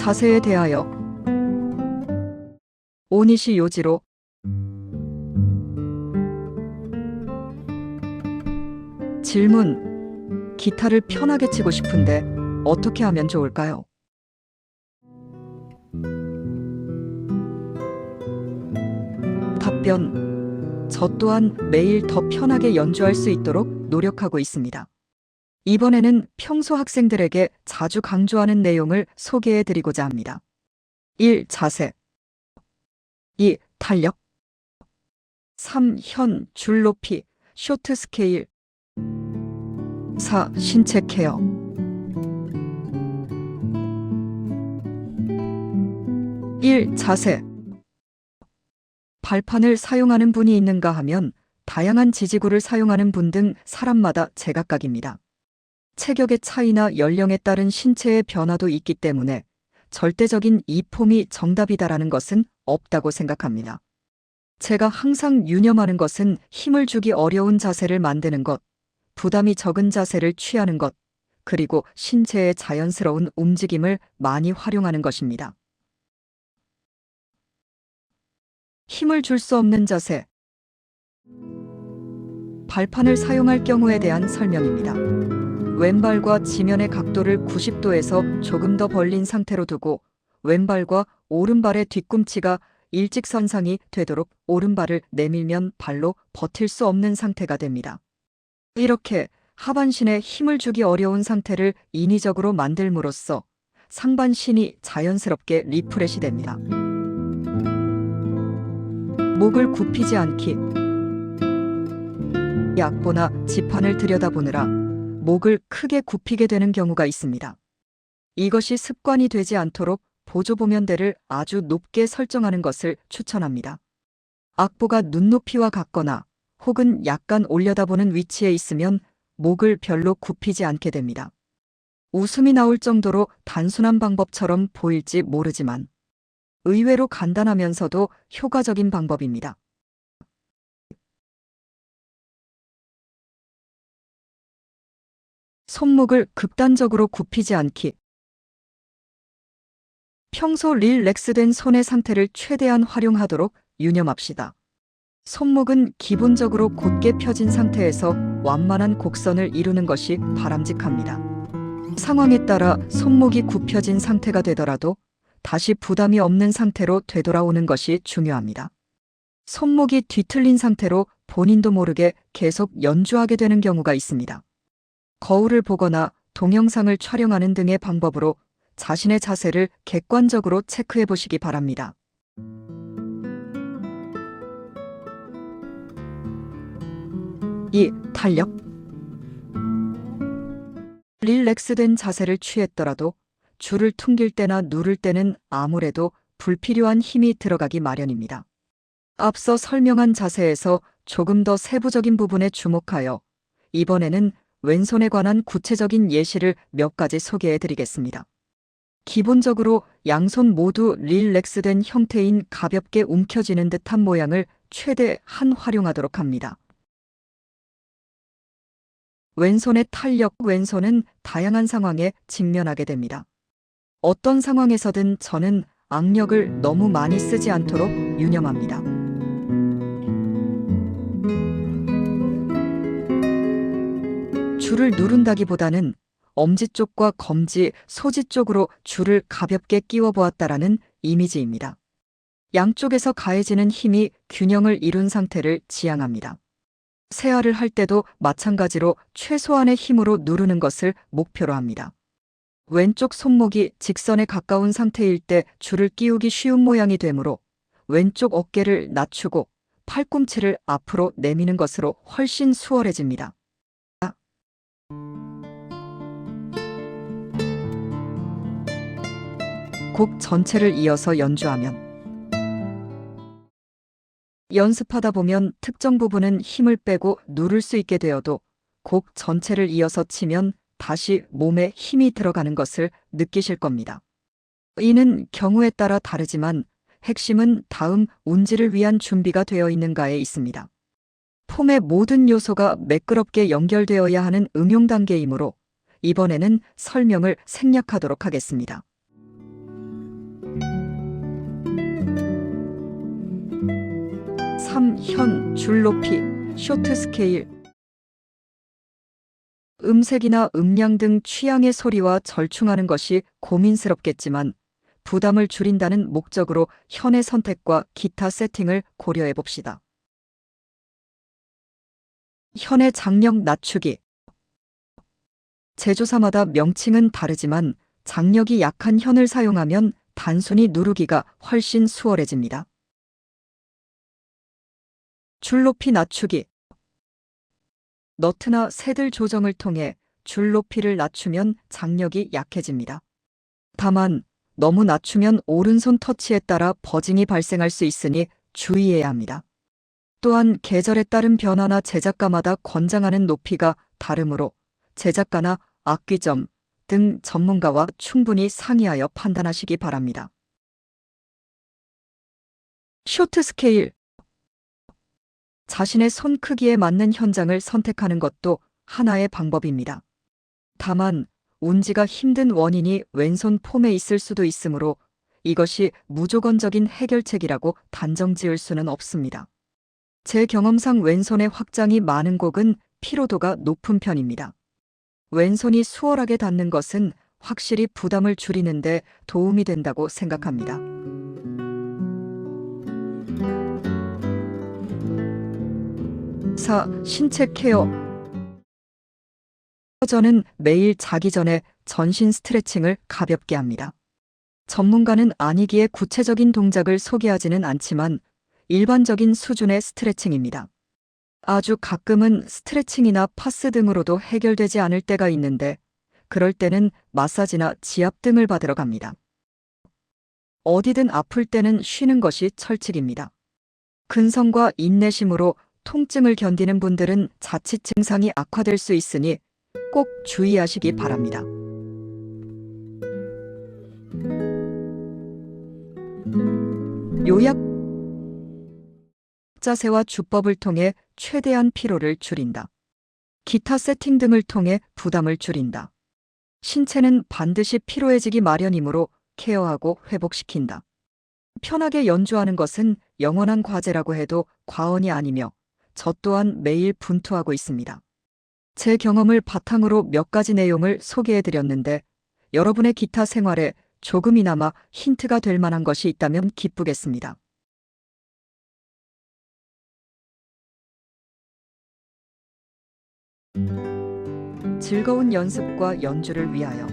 자세에 대하여 오니시 요지로 질문. 기타를 편하게 치고 싶은데 어떻게 하면 좋을까요? 답변. 저 또한 매일 더 편하게 연주할 수 있도록 노력하고 있습니다. 이번에는 평소 학생들에게 자주 강조하는 내용을 소개해 드리고자 합니다. 1. 자세. 2. 탄력. 3. 현, 줄 높이, 쇼트 스케일. 4. 신체 케어. 1. 자세. 발판을 사용하는 분이 있는가 하면 다양한 지지구를 사용하는 분 등 사람마다 제각각입니다. 체격의 차이나 연령에 따른 신체의 변화도 있기 때문에 절대적인 이 폼이 정답이다라는 것은 없다고 생각합니다. 제가 항상 유념하는 것은 힘을 주기 어려운 자세를 만드는 것, 부담이 적은 자세를 취하는 것, 그리고 신체의 자연스러운 움직임을 많이 활용하는 것입니다. 힘을 줄 수 없는 자세. 발판을 사용할 경우에 대한 설명입니다. 왼발과 지면의 각도를 90도에서 조금 더 벌린 상태로 두고 왼발과 오른발의 뒤꿈치가 일직선상이 되도록 오른발을 내밀면 발로 버틸 수 없는 상태가 됩니다. 이렇게 하반신에 힘을 주기 어려운 상태를 인위적으로 만들므로써 상반신이 자연스럽게 리프레시 됩니다. 목을 굽히지 않기. 악보나 지판을 들여다보느라 목을 크게 굽히게 되는 경우가 있습니다. 이것이 습관이 되지 않도록 보조보면대를 아주 높게 설정하는 것을 추천합니다. 악보가 눈높이와 같거나 혹은 약간 올려다보는 위치에 있으면 목을 별로 굽히지 않게 됩니다. 웃음이 나올 정도로 단순한 방법처럼 보일지 모르지만 의외로 간단하면서도 효과적인 방법입니다. 손목을 극단적으로 굽히지 않기. 평소 릴렉스된 손의 상태를 최대한 활용하도록 유념합시다. 손목은 기본적으로 곧게 펴진 상태에서 완만한 곡선을 이루는 것이 바람직합니다. 상황에 따라 손목이 굽혀진 상태가 되더라도 다시 부담이 없는 상태로 되돌아오는 것이 중요합니다. 손목이 뒤틀린 상태로 본인도 모르게 계속 연주하게 되는 경우가 있습니다. 거울을 보거나 동영상을 촬영하는 등의 방법으로 자신의 자세를 객관적으로 체크해 보시기 바랍니다. 2. 탄력. 릴렉스된 자세를 취했더라도 줄을 퉁길 때나 누를 때는 아무래도 불필요한 힘이 들어가기 마련입니다. 앞서 설명한 자세에서 조금 더 세부적인 부분에 주목하여 이번에는 왼손에 관한 구체적인 예시를 몇 가지 소개해 드리겠습니다. 기본적으로 양손 모두 릴렉스된 형태인 가볍게 움켜쥐는 듯한 모양을 최대한 활용하도록 합니다. 왼손의 탄력. 왼손은 다양한 상황에 직면하게 됩니다. 어떤 상황에서든 저는 악력을 너무 많이 쓰지 않도록 유념합니다. 줄을 누른다기보다는 엄지 쪽과 검지, 소지 쪽으로 줄을 가볍게 끼워 보았다라는 이미지입니다. 양쪽에서 가해지는 힘이 균형을 이룬 상태를 지향합니다. 세알을 할 때도 마찬가지로 최소한의 힘으로 누르는 것을 목표로 합니다. 왼쪽 손목이 직선에 가까운 상태일 때 줄을 끼우기 쉬운 모양이 되므로 왼쪽 어깨를 낮추고 팔꿈치를 앞으로 내미는 것으로 훨씬 수월해집니다. 곡 전체를 이어서 연주하면 연습하다 보면 특정 부분은 힘을 빼고 누를 수 있게 되어도 곡 전체를 이어서 치면 다시 몸에 힘이 들어가는 것을 느끼실 겁니다. 이는 경우에 따라 다르지만 핵심은 다음 운지를 위한 준비가 되어 있는가에 있습니다. 폼의 모든 요소가 매끄럽게 연결되어야 하는 응용 단계이므로 이번에는 설명을 생략하도록 하겠습니다. 현, 줄 높이, 쇼트 스케일. 음색이나 음량 등 취향의 소리와 절충하는 것이 고민스럽겠지만 부담을 줄인다는 목적으로 현의 선택과 기타 세팅을 고려해 봅시다. 현의 장력 낮추기. 제조사마다 명칭은 다르지만 장력이 약한 현을 사용하면 단순히 누르기가 훨씬 수월해집니다. 줄 높이 낮추기. 너트나 새들 조정을 통해 줄 높이를 낮추면 장력이 약해집니다. 다만 너무 낮추면 오른손 터치에 따라 버징이 발생할 수 있으니 주의해야 합니다. 또한 계절에 따른 변화나 제작가마다 권장하는 높이가 다르므로 제작가나 악기점 등 전문가와 충분히 상의하여 판단하시기 바랍니다. 쇼트 스케일. 자신의 손 크기에 맞는 현장을 선택하는 것도 하나의 방법입니다. 다만 운지가 힘든 원인이 왼손 폼에 있을 수도 있으므로 이것이 무조건적인 해결책이라고 단정 지을 수는 없습니다. 제 경험상 왼손의 확장이 많은 곡은 피로도가 높은 편입니다. 왼손이 수월하게 닿는 것은 확실히 부담을 줄이는 데 도움이 된다고 생각합니다. 4. 신체 케어. 저는 매일 자기 전에 전신 스트레칭을 가볍게 합니다. 전문가는 아니기에 구체적인 동작을 소개하지는 않지만 일반적인 수준의 스트레칭입니다. 아주 가끔은 스트레칭이나 파스 등으로도 해결되지 않을 때가 있는데 그럴 때는 마사지나 지압 등을 받으러 갑니다. 어디든 아플 때는 쉬는 것이 철칙입니다. 근성과 인내심으로 통증을 견디는 분들은 자칫 증상이 악화될 수 있으니 꼭 주의하시기 바랍니다. 요약. 자세와 주법을 통해 최대한 피로를 줄인다. 기타 세팅 등을 통해 부담을 줄인다. 신체는 반드시 피로해지기 마련이므로 케어하고 회복시킨다. 편하게 연주하는 것은 영원한 과제라고 해도 과언이 아니며 저 또한 매일 분투하고 있습니다. 제 경험을 바탕으로 몇 가지 내용을 소개해드렸는데 여러분의 기타 생활에 조금이나마 힌트가 될 만한 것이 있다면 기쁘겠습니다. 즐거운 연습과 연주를 위하여.